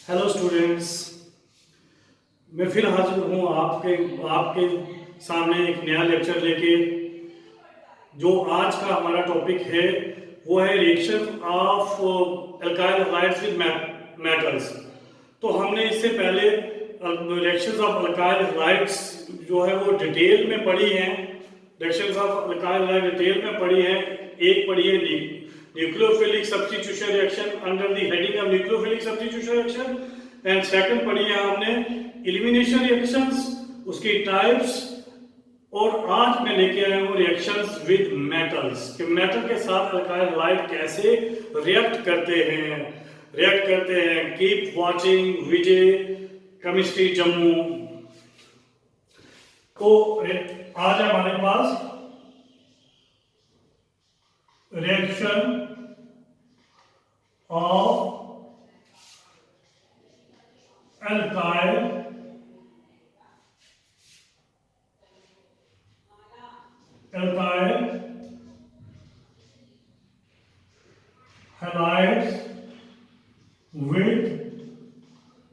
Hello students, मैं फिर हाजिर हूँ आपके आपके सामने एक नया लेक्चर लेके। जो आज का हमारा टॉपिक है वो है reaction of alkyl halides with metals. तो हमने इससे पहले रिएक्शंस ऑफ अल्काइल हाइड्स जो है वो डिटेल में पढ़ी हैं। Reactions of alkyl hide detail में पढ़ी हैं। एक पढ़ी है nucleophilic substitution reaction under the heading of nucleophilic substitution reaction, and second पढ़ी है हमने एलिमिनेशन रिएक्शंस, उसकी टाइप्स। और आज मैं लेके आया हूँ रिएक्शंस विद मेटल्स कि मेटल के साथ अल्काइल हाइड कैसे रिएक्ट करते हैं। Keep watching Vijay chemistry Jammu. तो आज हमारे पास reaction of alkyl halides with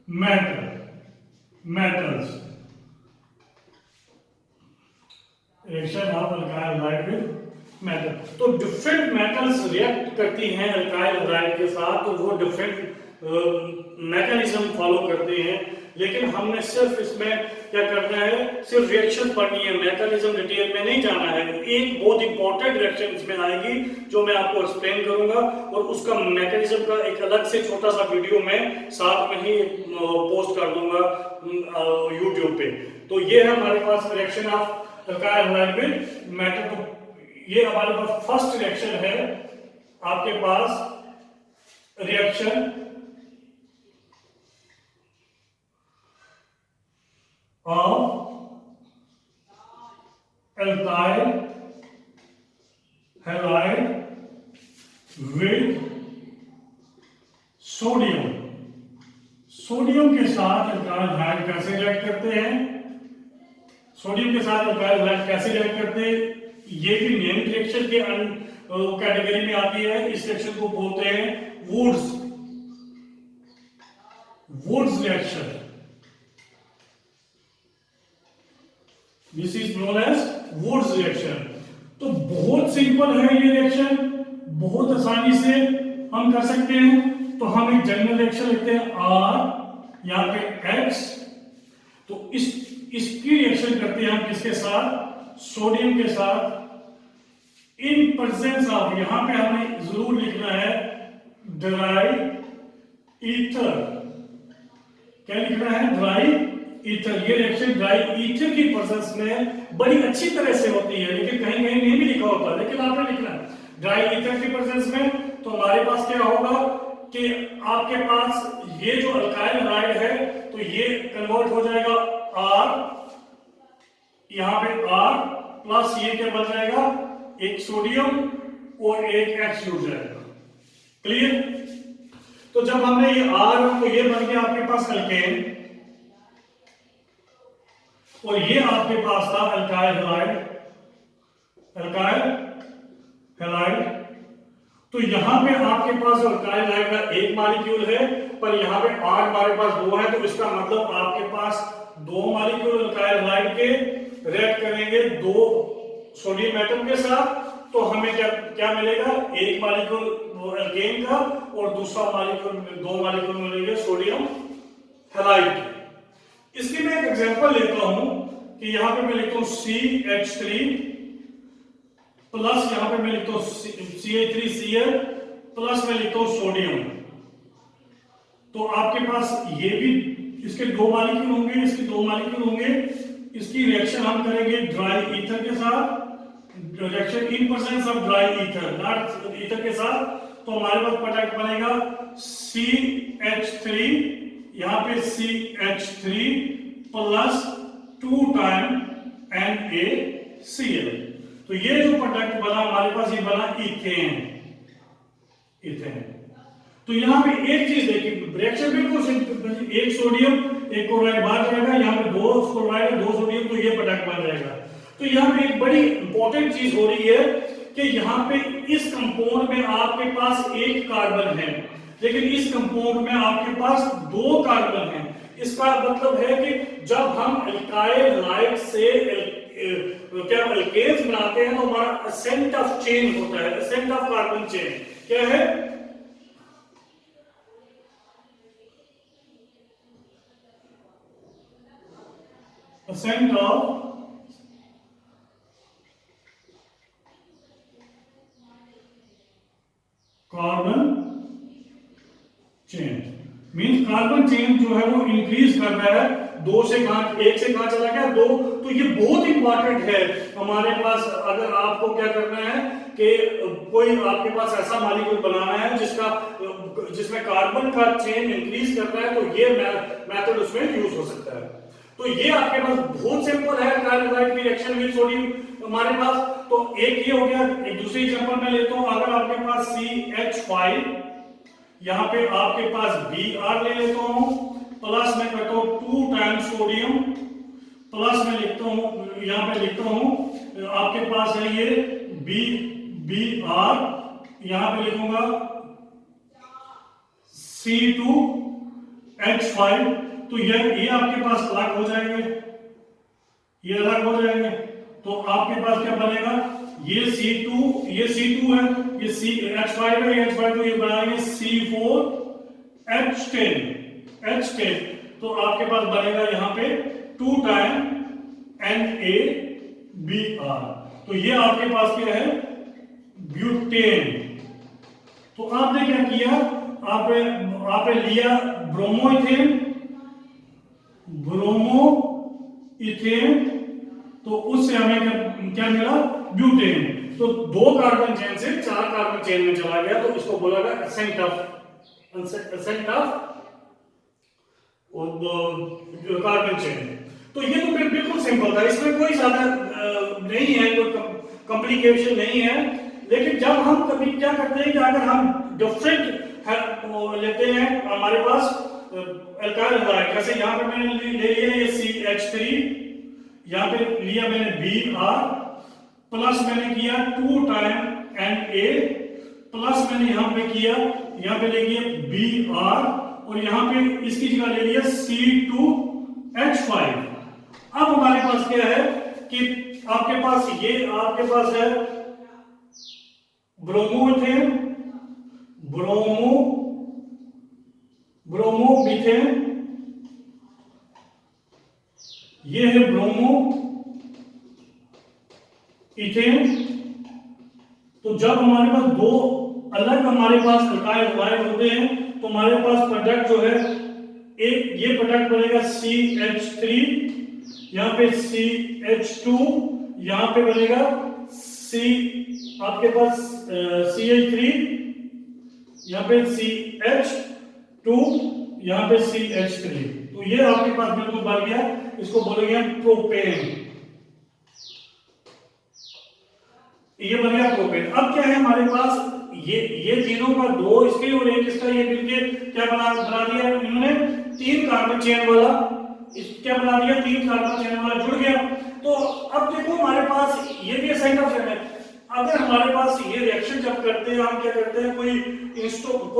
metals. Reaction of alkyl halide with metal. तो डिफरेंट मेटल्स रिएक्ट करती हैं अल्काइल हाइड के साथ, तो वो डिफरेंट मैकेनिज्म फॉलो करते हैं। लेकिन हमने सिर्फ इसमें क्या करना है, सिर्फ रिएक्शन पढ़नी है, मैकेनिज्म डिटेल में नहीं जाना है। एक बहुत इंपॉर्टेंट रिएक्शन इसमें आएगी जो मैं आपको एक्सप्लेन करूंगा, और उसका मैकेनिज्म का एक अलग से छोटा सा वीडियो मैं साथ में ही पोस्ट कर दूंगा यूट्यूब पे। तो ये है हमारे पास reaction of alkyl halide with metal. तो ये हमारे पास फर्स्ट रिएक्शन है, आपके पास reaction of alkyl halide with sodium. Sodium के साथ अल्काइल हाइड कैसे रिएक्ट करते हैं, सोडियम के साथ अल्काइल हाइड कैसे रिएक्ट करते हैं, ये भी नेम्ड रिएक्शन के कैटेगरी में आती है। इस रिएक्शन को बोलते हैं Wurtz reaction. This is known as Wurtz reaction. तो बहुत सिंपल है ये रिएक्शन, बहुत आसानी से हम कर सकते हैं। तो हम एक जनरल रिएक्शन लिखते हैं R, यहाँ पे X। तो इसकी रिएक्शन करते हैं हम किसके साथ, सोडियम के साथ, इन प्रेजेंस ऑफ, यहां पे हमें जरूर लिखना है ड्राई ईथर। क्या लिखना है, ड्राई ईथर। ये रिएक्शन ड्राई ईथर की प्रेजेंस में बड़ी अच्छी तरह से होती है, लेकिन कहीं कहीं नहीं भी लिखा होता, लेकिन आपने लिखना है ड्राई ईथर की प्रेजेंस में। तो हमारे पास क्या होगा कि आपके पास ये जो अल्काइल हाइड है तो ये कन्वर्ट हो जाएगा R, यहां पे R प्लस ये क्या बन जाएगा, एक सोडियम और एक X जुड़ जाएगा। क्लियर। तो जब हमने ये R, तो ये बन गया आपके पास अल्केन, और ये आपके पास था अल्काइल हैलाइड। तो यहां पे आपके पास अल्काइल हाइड का एक मॉलिक्यूल है, पर यहां पे R हमारे पास दो है, तो इसका मतलब आपके पास दो मॉलिक्यूल अल्काइल हाइड के रिएक्ट करेंगे दो सोडियम एटम के साथ। तो हमें क्या मिलेगा, एक मॉलिक्यूल अल्केन का और दूसरा मॉलिक्यूल, दो मॉलिक्यूल मिलेंगे सोडियम हैलाइड के। इसकी मैं एक एग्जांपल लेता हूं कि यहां पे मैं लिखता हूं CH3 प्लस, यहां पे मैं लिखता हूं CH3Cl प्लस मैं लिखता हूं सोडियम। तो आपके पास ये भी, इसके दो मॉलिक्यूल होंगे, इसके दो मॉलिक्यूल होंगे। इसकी रिएक्शन हम करेंगे ड्राई ईथर के साथ, reaction in presence of dry ether, not ether के साथ। तो हमारे पास प्रोडक्ट बनेगा CH3, यहां पे CH3 प्लस 2 टाइम NaCl। तो ये जो प्रोडक्ट बना हमारे पास, ये बना इथेन। तो यहां पे एक चीज देखिए, रिएक्शन बिल्कुल सिंपल, एक सोडियम एक क्लोराइड बाहर जाएगा, यहां पे दो क्लोराइड दो सोडियम, तो ये प्रोडक्ट बन जाएगा। तो यहां पे एक बड़ी इंपॉर्टेंट चीज हो रही है कि यहां पे इस कंपाउंड में आपके पास एक कार्बन है, लेकिन इस कंपाउंड में आपके पास 2 कार्बन हैं। इसका मतलब है कि जब हम एल्काइल लाइक से क्या एल्केन्स बनाते हैं तो हमारा असेंट ऑफ चेन होता है, असेंट ऑफ कार्बन चेन क्या है, ascent of carbon chain. Means carbon chain जो है वो इंक्रीज कर रहा है, 2 से कहां, 1 से कहां चला गया 2। तो ये बहुत इंपॉर्टेंट है हमारे पास। अगर आपको क्या करना है कि कोई आपके पास ऐसा मॉलिक्यूल बनाना है जिसमें कार्बन का चेन इंक्रीज कर रहा है, तो ये मेथड उसमें यूज हो सकता है। तो ये आपके पास बहुत सिंपल है, कार्बोनाइट की रिएक्शन विद सोडियम हमारे पास। तो एक ये हो गया। एक दूसरी एग्जांपल मैं लेता हूं, अगर आपके पास CH5, यहां पे आपके पास Br ले लेता हूं, प्लस में करता हूं 2 टाइम्स सोडियम, प्लस में लिखता हूं, यहां पे लिखता हूं आपके पास है ये Br, यहां पे लिखूंगा C2H5। तो ये आपके पास अलग हो जाएंगे, ये अलग हो जाएंगे। तो आपके पास क्या बनेगा, ये C2 है, ये H5 है, H5, तो ये बनाएंगे C4H10। तो आपके पास बनेगा यहां पे 2 टाइम NaBr। तो ये आपके पास क्या है, ब्यूटेन। तो आपने क्या किया, आपने लिया ब्रोमोइथेन, तो उससे हमें क्या मिला, ब्यूटेन। तो 2 कार्बन चेन से 4 कार्बन चेन में चला गया, तो इसको बोला गया असेंट ऑफ कार्बन चेन। तो ये तो बिल्कुल सिंपल था, इसमें कोई ज्यादा नहीं है, कोई कॉम्प्लिकेशन नहीं है। लेकिन जब हम कभी क्या करते हैं कि अगर हम डिफरेंट लेते हैं, हमारे पास एल्काइल हाइड्राइड, जैसे यहां पे मैंने ले लिया ये CH3, यहां पे लिया मैंने Br, प्लस मैंने किया 2 टाइम Na, प्लस मैंने यहां पे किया, यहां पे ले लिया Br, और यहां पे इसकी जगह ले लिया C2H5। अब हमारे पास क्या है कि आपके पास है ब्रोमोमीथेन, ये है ब्रोमोइथेन। तो जब हमारे पास 2 अलग हमारे पास एल्काइल हाइड्राइड होते हैं, तो हमारे पास प्रोडक्ट जो है, एक ये प्रोडक्ट बनेगा CH3, यहां पे CH2, यहां पे बनेगा आपके पास CH3, यहां पे CH2, यहां पे CH3। तो ये आपके पास बिल्कुल बन गया, इसको बोलेंगे प्रोपेन। ये बन गया प्रोपेन। अब क्या है हमारे पास, ये तीनों का 2 इसके और 1 इसका, ये मिलके क्या बना दिया इन्होंने, 3 कार्बन चेन वाला, क्या बना दिया, 3 कार्बन चेन वाला जुड़ गया। तो अब देखो हमारे पास ये भी असेंट ऑफ चेन है। अगर हमारे पास ये रिएक्शन जब करते हैं, हम क्या करते हैं, कोई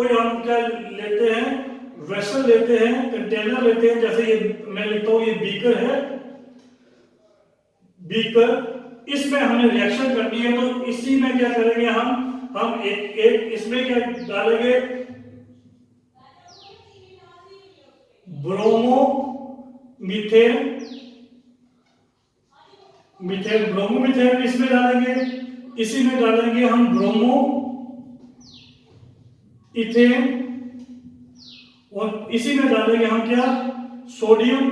हम क्या लेते हैं, वेसल लेते हैं, कंटेनर लेते हैं, जैसे ये मैं लिखता हूं, ये बीकर है, बीकर, इसमें हमें रिएक्शन करनी है। तो इसी में क्या करेंगे, हम एक इसमें क्या डालेंगे, ब्रोमोमीथेन इसमें डालेंगे, इसी में डालेंगे हम ब्रोमोइथेन, और इसी में डालेंगे हम क्या, सोडियम,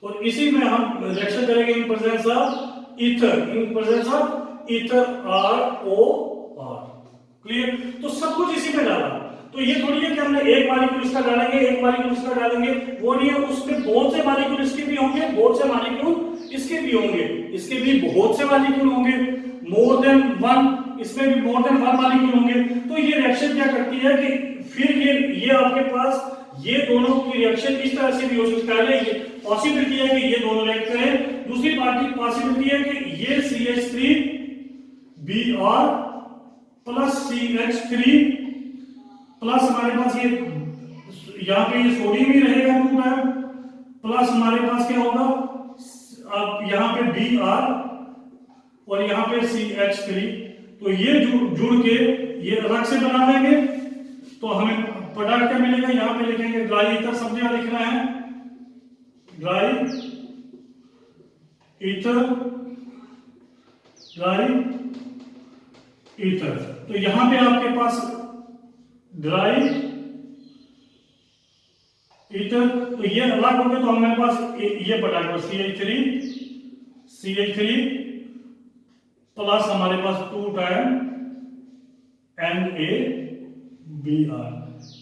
और इसी में हम रिएक्शन करेंगे in presence of ether, ROR। Clear. तो सब कुछ इसी में डाला। तो ये थोड़ी है कि हमने एक मॉलिक्यूल इसका डालेंगे, एक मॉलिक्यूल इसका डालेंगे, वो नहीं है। उसमें बहुत से मॉलिक्यूल इसके भी होंगे, बहुत से मॉलिक्यूल इसके भी होंगे, इसके भी बहुत से मॉलिक्यूल होंगे, मोर देन 1, इसमें भी मोर देन 1 मॉलिक्यूल होंगे। तो ये रिएक्शन क्या करती है कि फिर ये आपके पास ये दोनों की रिएक्शन इस तरह से भी हो सकता है। ये पॉसिबिलिटी है कि ये दोनों रिएक्ट करें। दूसरी पॉसिबिलिटी है कि ये CH3Br प्लस CH3 प्लस हमारे पास ये यहाँ पे ये सोडियम ही रहेगा 2 टाइम, प्लस हमारे पास क्या होगा, अब यहाँ पे Br और यहाँ पे CH3, तो ये जुड़ के ये अलग से बना देंगे, तो हमें प्रोडक्ट क्या मिलेगा, यहाँ पे लिखेंगे ड्राई ईथर, सब जगह लिखना है ड्राई ईथर, ड्राई ईथर। तो यहां पे आपके पास ड्राई ईथर, तो ये अलग हो गया, तो हमारे पास ये प्रोडक्ट CH3 प्लस हमारे पास 2 टाइम NaBr,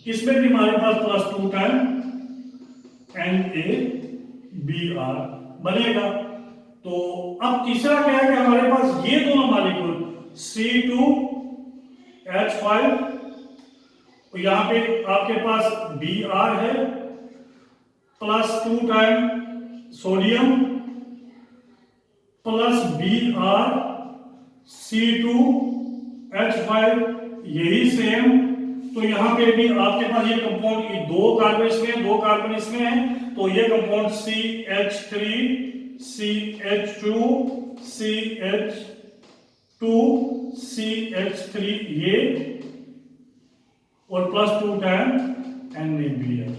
इसमें भी हमारे पास प्लस 2 टाइम NaBr बनेगा। तो अब तीसरा क्या है कि हमारे पास ये दोनों मॉलिक्यूल C2H5, तो यहां पे आपके पास Br है plus 2 time sodium plus Br C2H5, यही सेम। तो यहां पे भी आपके पास ये कंपाउंड, ये 2 कार्बन इसमें है, 2 कार्बन इसमें है, तो ये compound CH3 CH2 CH2 CH3 ये और प्लस 2 टाइम NaBr।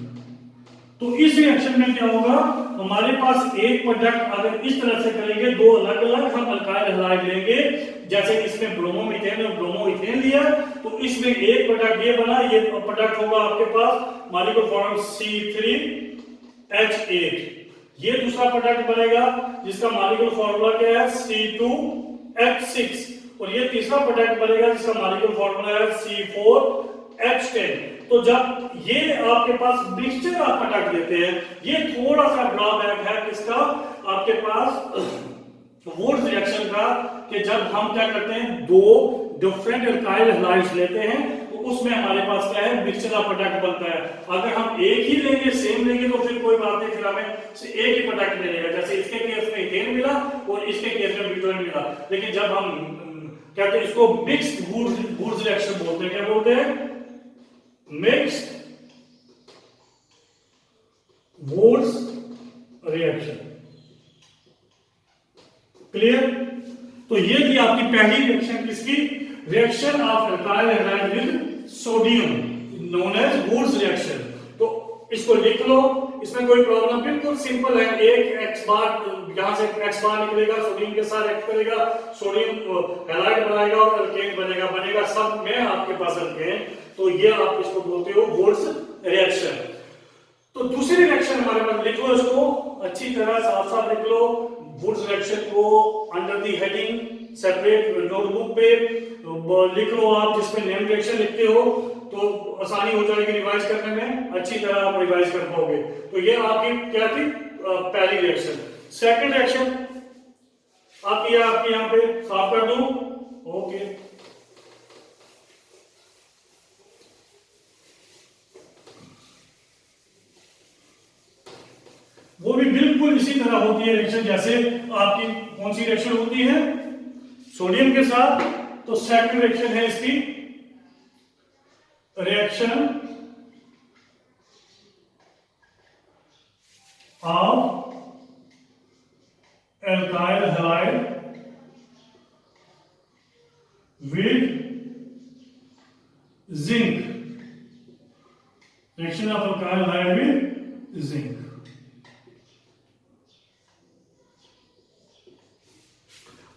तो इस रिएक्शन में क्या होगा, हमारे पास एक प्रोडक्ट अगर इस तरह से करेंगे, 2 अलग अलग हम अल्काइल हैलाइड लेंगे, जैसे इसमें ब्रोमोमीथेन और ब्रोमोइथेन लिया, तो इसमें एक प्रोडक्ट ये बना, ये प्रोडक्ट होगा आपके पास मॉलिक्यूलर फॉर्म C3H8, ये दूसरा प्रोडक्ट बनेगा जिसका मॉलिक्यूलर फार्मूला क्या है C2H6, और ये तीसरा प्रोडक्ट बनेगा जिसका मॉलिक्यूलर फार्मूला है C4H10। तो जब ये आपके पास मिक्सचर आप प्रोडक्ट देते हैं, ये थोड़ा सा ड्रॉबैक है किसका, आपके पास वुड्स रिएक्शन का, कि जब हम क्या करते हैं 2 डिफरेंट अल्काइल हैलाइड्स लेते हैं, तो उसमें हमारे पास क्या है मिक्सचर का प्रोडक्ट बनता है। अगर हम एक ही लेंगे, सेम लेंगे, तो फिर कोई बात नहीं, फिर हमें एक ही प्रोडक्ट मिलेगा, जैसे इसके केस में इथेन मिला और इसके केस में ब्यूटेन मिला। लेकिन जब हम कहते हैं इसको मिक्स्ड वुड्स रिएक्शन बोलते हैं, क्या बोलते हैं, मिक्स्ड वुड्स रिएक्शन। क्लियर? तो ये थी आपकी पहली रिएक्शन, किसकी, reaction of alkyl halide with sodium known as Wurtz reaction. तो इसको लिख लो, इसमें कोई प्रॉब्लम, बिल्कुल सिंपल है। एक X बार, यहां से X बार निकलेगा, सोडियम के साथ रिएक्ट करेगा, सोडियम हैलाइड बनाएगा और अल्केन बनेगा सब में आपके पास अल्केन। तो ये आप इसको बोलते हो वुड्स रिएक्शन। तो दूसरी रिएक्शन हमारे पास, लिख लो इसको अच्छी तरह साफ साफ लिख लो, वुड्स रिएक्शन को under the heading separate notebook पे लिख लो आप, जिसमें नेम रिएक्शन लिखते हो तो आसानी हो जाएगी रिवाइज करने में, अच्छी तरह आप रिवाइज कर पाओगे। तो ये आपकी क्या थी, पहली रिएक्शन। सेकंड रिएक्शन आपकी यहां पे साफ कर दूं, ओके। वो भी बिल्कुल इसी तरह होती है रिएक्शन, जैसे आपकी कौन सी रिएक्शन होती है सोडियम के साथ। तो सेकंड रिएक्शन है इसकी reaction of alkyl halide with zinc, reaction of alkyl halide with zinc.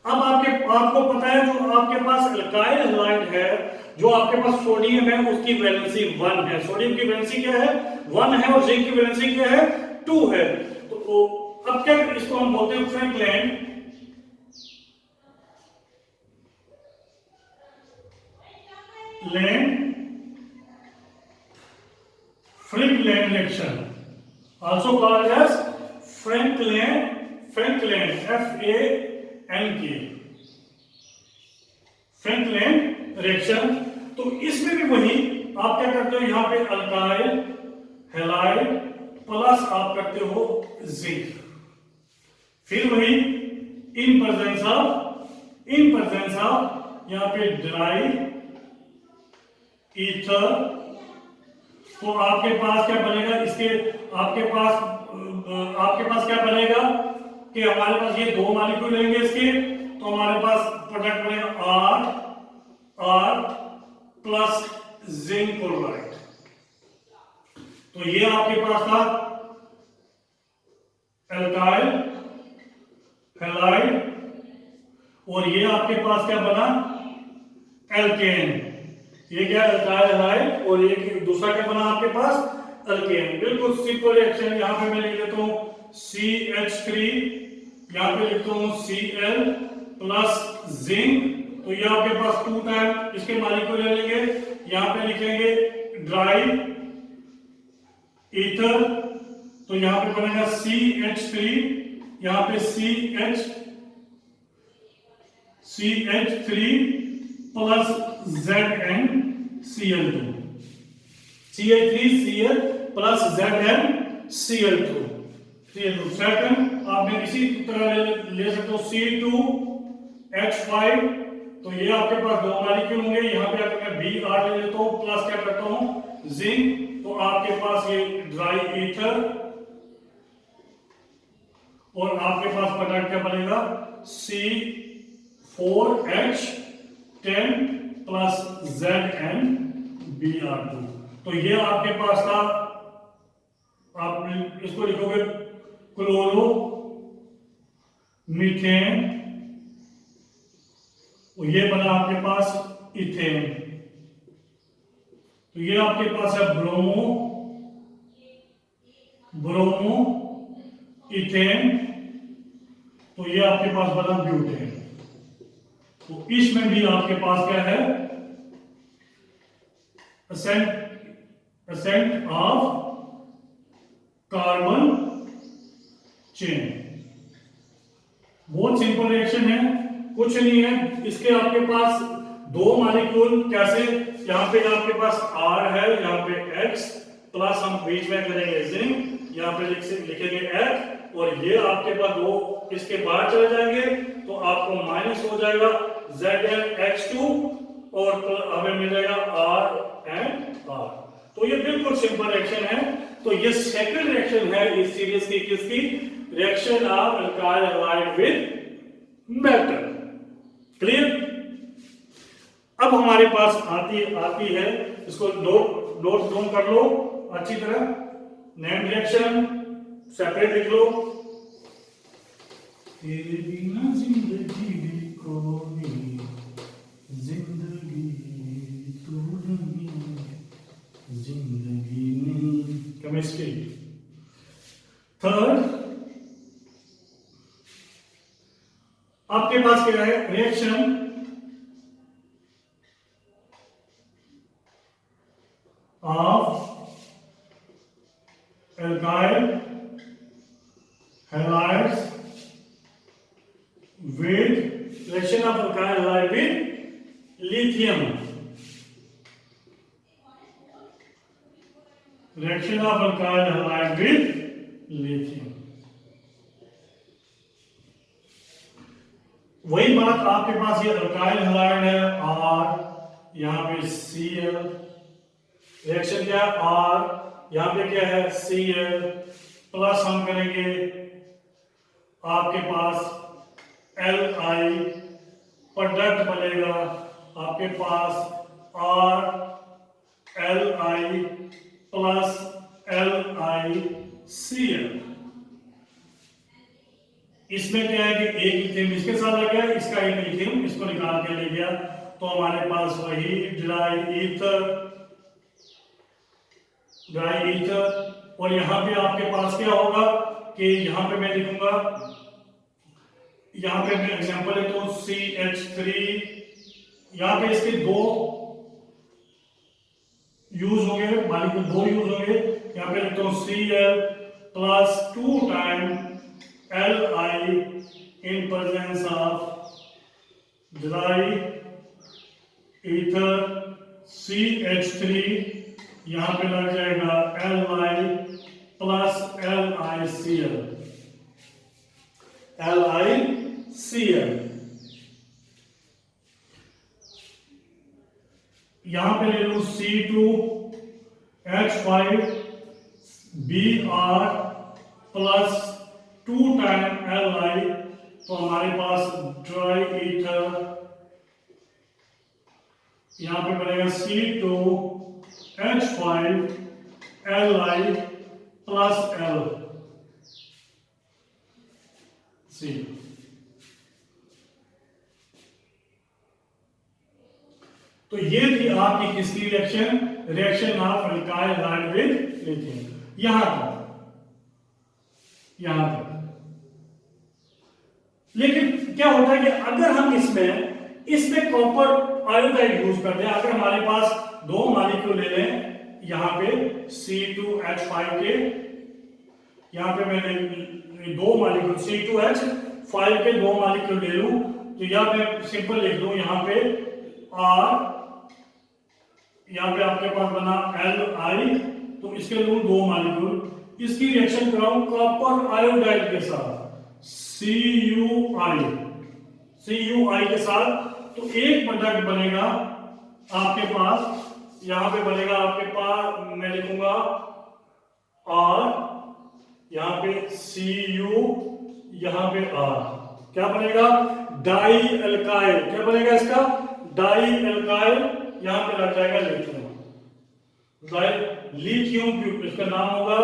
अब आपको पता है, जो आपके पास अल्काइल हैलाइड है, जो आपके पास सोडियम है, उसकी वैलेंसी 1 है, सोडियम की वैलेंसी क्या है 1 है, और जिंक की वैलेंसी क्या है 2 है। तो अब क्या, इसको हम बोलते हैं Frankland reaction, also called as Franklin FANK Frankland reaction. तो इसमें भी वही आप क्या करते हो, यहां पे अल्काइल हैलाइड प्लस आप करते हो जिंक, फिर वही इन प्रेजेंस ऑफ यहां पे ड्राई ईथर तो आपके पास क्या बनेगा, इसके आपके पास क्या बनेगा कि हमारे पास ये दो मॉलिक्यूल लेंगे इसके, तो हमारे पास प्रोडक्ट बनेगा आर प्लस जिंक क्लोराइड। तो ये आपके पास था एल्काइल हैलाइड, और ये आपके पास क्या बना, एल्केन। ये क्या, एल्काइल हैलाइड, और ये दूसरा क्या बना आपके पास, एल्केन। बिल्कुल सिंपल रिएक्शन। यहां पे मैं लिख देता हूं CH3, यहां पे लिखता हूं Cl प्लस जिंक। तो ये आपके पास 2 टाइम इसके मॉलिक्यूल ले लेंगे, यहां पे लिखेंगे ड्राई ईथर, तो यहां पे बनेगा CH3, यहां पे CH3 plus ZnCl2, CH3Cl plus ZnCl2। Second आपने इसी तरह ले सकते हो C2H5, तो ये आपके पास दो मॉलिक्यूल होंगे, यहां पे अगर मैं Br ले लेता हूं प्लस क्या करता हूं जिंक, तो आपके पास ये ड्राई ईथर, और आपके पास प्रोडक्ट क्या बनेगा C4H10 प्लस ZnBr2। तो ये आपके पास था, आप इसको लिखोगे क्लोरो मीथेन, और ये बना आपके पास इथेन। तो ये आपके पास है ब्रोमो इथेन, तो ये आपके पास बना ब्यूटेन। तो इसमें भी आपके पास क्या है, असेंट ऑफ कार्बन चेन। बहुत सिंपल रिएक्शन है, कुछ नहीं है। इसके आपके पास दो मॉलिक्यूल, कैसे, यहां पे आपके पास R है, यहां पे X प्लस हम बीच में करेंगे जिंक, यहां पे लिखेंगे F, और ये आपके पास दो इसके बाहर चले जाएंगे, तो आपको माइनस हो जाएगा ZnH2, और हमें मिल जाएगा R एंड R। तो ये बिल्कुल सिंपल रिएक्शन है। तो ये सेकंड रिएक्शन है इस सीरीज की, किसकी, reaction of alkyl halide with metal. Clear. अब हमारे पास आती है, इसको नोट डाउन कर लो अच्छी तरह, नेम रिएक्शन सेपरेट लिख लो। तेरे बिना जिंदगी कोई जिंदगी तू नहीं, जिंदगी नहीं। केमिस्ट्री। थर्ड आपके पास क्या है, reaction of alkyl halides with, reaction of alkyl halide with lithium, reaction of alkyl halide with lithium. वही बात, आपके पास ये अल्काइल हैलाइड है R, यहां पे Cl, रिएक्शन क्या है R, यहां पे क्या है Cl, प्लस हम करेंगे आपके पास Li, प्रोडक्ट बनेगा आपके पास RLi प्लस LiCl। इसमें क्या है कि एक लिथियम इसके साथ लग गया, इसका एक लिथियम इसको निकाल के ले गया, तो हमारे पास वही ड्राई ईथर। और यहां पे आपके पास क्या होगा कि यहां पे मैं लिखूंगा, यहां पे मैं एग्जांपल लेता हूं CH3, यहां पे इसके दो यूज होंगे, मॉलिक्यूल दो यूज होंगे, यहां पे लिखता हूं Cl plus 2 time Li in presence of dry ether CH3, यहां पे लग जाएगा Li प्लस LiCl। यहां पे ले लूं C2 H5Br plus 2 time Li, तो हमारे पास ड्राई ईथर यहां पे बनेगा C2H5Li प्लस L C। तो ये थी आपकी किसकी reaction, reaction of alkyl halide with lithium. यहां तक। लेकिन क्या होता है कि अगर हम इसमें कॉपर आयोडाइड यूज करते हैं, अगर हमारे पास दो मॉलिक्यूल ले लें, यहां पे C2H5 के, यहां पे मैंने दो मॉलिक्यूल C2H5 के दो मॉलिक्यूल ले लूं, तो यहां पे सिंपल लिख दूं, यहां पे R, यहां पे आपके पास बना Li, तो इसके लूं दो मॉलिक्यूल, इसकी रिएक्शन कराऊं कॉपर आयोडाइड के साथ CuI के साथ, तो एक प्रोडक्ट बनेगा आपके पास, यहां पे बनेगा आपके पास, मैं लिखूंगा R, यहां पे Cu, यहां पे R, क्या बनेगा डाई एल्काइल, क्या बनेगा इसका डाई एल्काइल, यहां पे लग जाएगा लिथियम, लिथियम क्यूब, इसका नाम होगा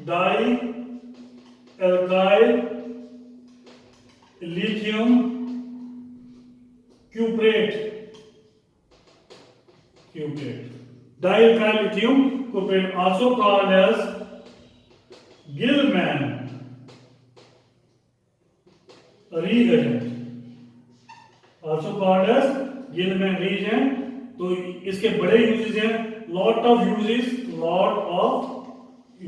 dialkyl lithium cuprate, dialkyl lithium cuprate, also called as Gilman reagent, also called as Gilman reagent। तो इसके बड़े यूजेस हैं, lot of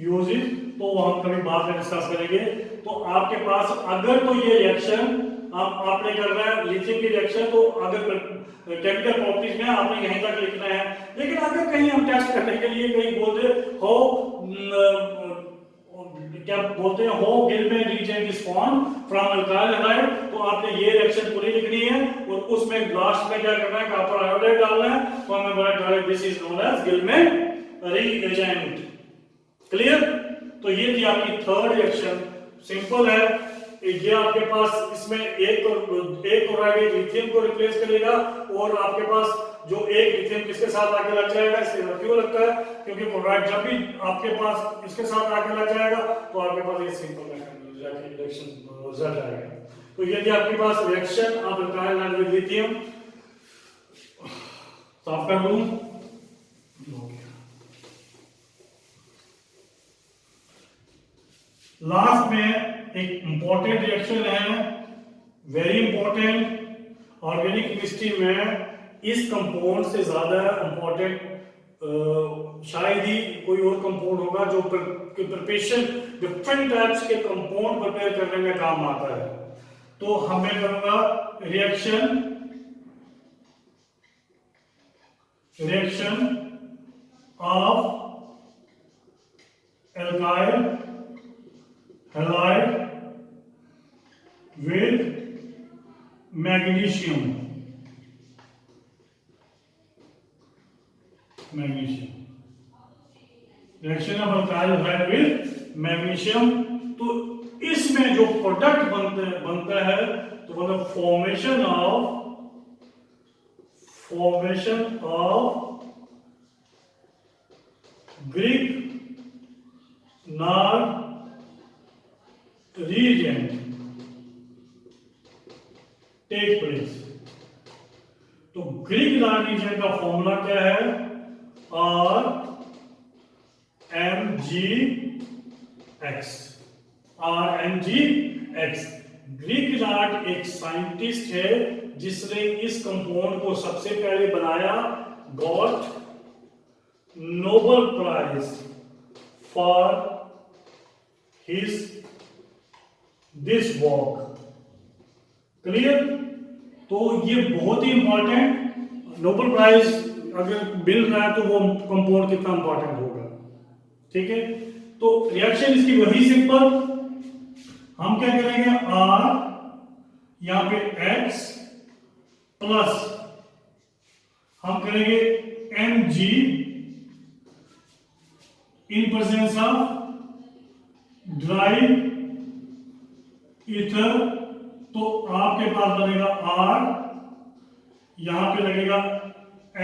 uses, तो हम कभी बाद में डिस्कस करेंगे। तो आपके पास अगर तो ये रिएक्शन आपने करना है लिथियम की रिएक्शन, तो अगर केमिकल प्रॉपर्टीज में आपने यहीं तक लिखना है, लेकिन अगर कहीं हम टेस्ट करने के लिए कहीं बोलते हो क्या बोलते हैं हो Gilman reagent is form from alkyl halide, तो आपने ये रिएक्शन पूरी लिखनी है और उसमें लास्ट में क्या करना है कॉपर आयोडाइड डालना है, तो हमें बोला direct this is known as Gilman reagent. Clear? तो ये थी आपकी थर्ड रिएक्शन, सिंपल है। ये आपके पास इसमें एक क्लोराइड लिथियम को रिप्लेस करेगा, और आपके पास जो एक लिथियम किसके साथ आके लग जाएगा, इससे क्यों लगता है, क्योंकि क्लोराइड जब भी आपके पास इसके साथ आके लग जाएगा तो आपके पास ये सिंपल रिएक्शन रिजल्ट आएगा। तो ये थी आपके पास reaction of alkyl halide with lithium. साफ कर दूं, लास्ट में एक इंपॉर्टेंट रिएक्शन है, वेरी इंपॉर्टेंट, ऑर्गेनिक केमिस्ट्री में इस कंपाउंड से ज्यादा इंपॉर्टेंट शायद ही कोई और कंपाउंड होगा जो प्रिपरेशन डिफरेंट टाइप्स के कंपाउंड प्रिपेयर करने में काम आता है। तो हमें करूंगा reaction of alkyl halide with magnesium, reaction of alkyl halide with magnesium. तो इसमें जो प्रोडक्ट बनता है तो मतलब formation of Grignard reagent take place. तो ग्रिग्नार्ड reagent का फॉर्मूला क्या है, RMgX। ग्रिग्नार्ड एक साइंटिस्ट है जिसने इस कंपाउंड को सबसे पहले बनाया, got Nobel prize for his this work. Clear? तो ये बहुत ही इंपॉर्टेंट, नोबेल प्राइज अगर मिल रहा है तो वो कंपाउंड कितना इंपॉर्टेंट होगा। ठीक है? तो रिएक्शन इसकी वही सिंपल, हम क्या करेंगे R यहां पे X प्लस हम करेंगे Mg in presence of dry ether, तो आपके पास बनेगा R, यहां पे लगेगा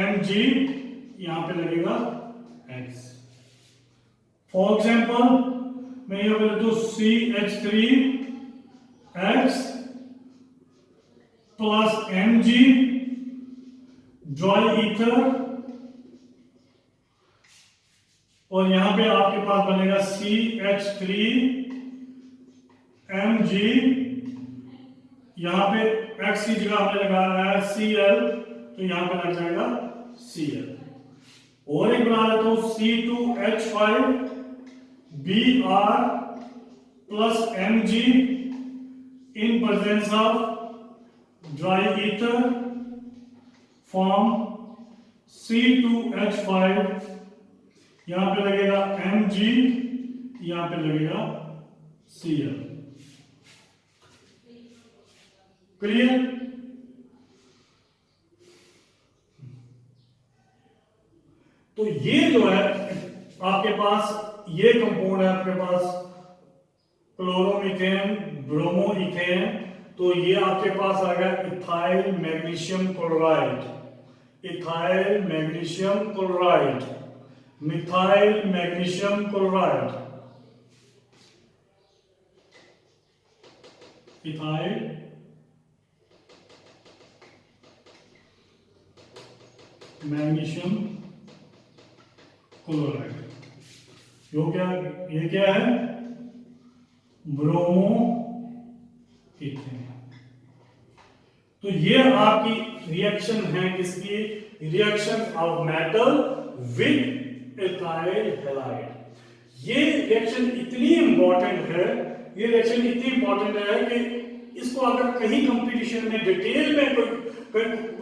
Mg, यहां पे लगेगा X। फॉर एग्जाम्पल मैं यहां पे लिखता हूं CH3X plus Mg dry ether, और यहां पे आपके पास बनेगा CH3Mg, यहां पे X की जगह हमने लगाया है Cl, तो यहां पे लग जाएगा Cl। और एक बना लेता हूं C2H5Br plus Mg in presence of dry ether form C2H5, यहां पे लगेगा Mg, यहां पे लगेगा Cl। क्लियर? तो ये जो है आपके पास ये कंपाउंड है, आपके पास क्लोरोमीथेन, ब्रोमोइथेन, तो ये आपके पास आ गया ethyl magnesium chloride, ethyl magnesium chloride, methyl magnesium chloride, ethyl magnesium chloride, ये क्या है? ब्रोमोइथेन। तो ये आपकी रिएक्शन है, किसकी? Reaction of metal with ethyl halide. ये रिएक्शन इतनी इंपॉर्टेंट है, ये रिएक्शन इतनी इंपॉर्टेंट है कि इसको अगर कहीं कंपटीशन में डिटेल में कोई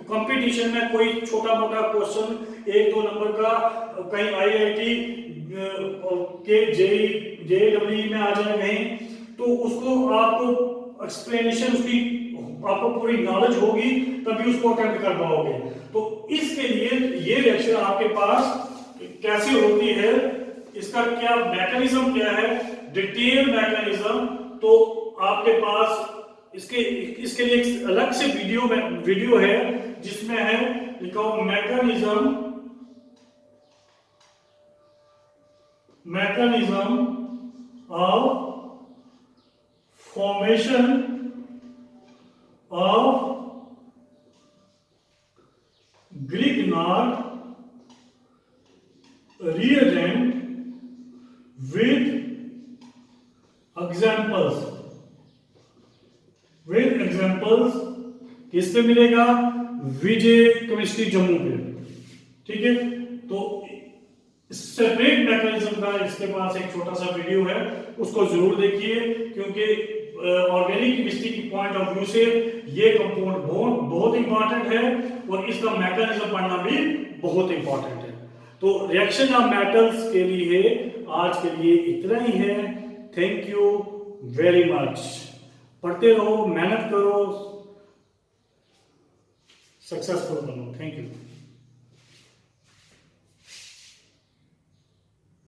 कंपटीशन में कोई छोटा मोटा क्वेश्चन 1-2 नंबर का कहीं आईआईटी के जेईई में आ जाए कहीं, तो उसको आपको एक्सप्लेनेशन उसकी आपको पूरी नॉलेज होगी तभी उसको अटेम्प्ट कर पाओगे। तो इसके लिए ये रिएक्शन आपके पास कैसे होती है, इसका क्या मैकेनिज्म क्या है, डिटेल मैकेनिज्म, तो आपके पास इसके लिए एक अलग से वीडियो है जिसमें है लिखा mechanism of formation of Grignard reagent with examples किस पे मिलेगा? विजय केमिस्ट्री जम्मू पे। ठीक है, तो सेपरेट मैकेनिज्म का इसके पास एक छोटा सा वीडियो है, उसको जरूर देखिए, क्योंकि ऑर्गेनिक केमिस्ट्री की पॉइंट ऑफ व्यू से ये कंपाउंड बहुत इंपॉर्टेंट है और इसका मैकेनिज्म पढ़ना भी बहुत इंपॉर्टेंट है। तो रिएक्शन ऑफ मेटल्स के लिए आज के लिए इतना ही है। Thank you very much. पढ़ते रहो, मेहनत करो, सक्सेसफुल बनो। Thank you.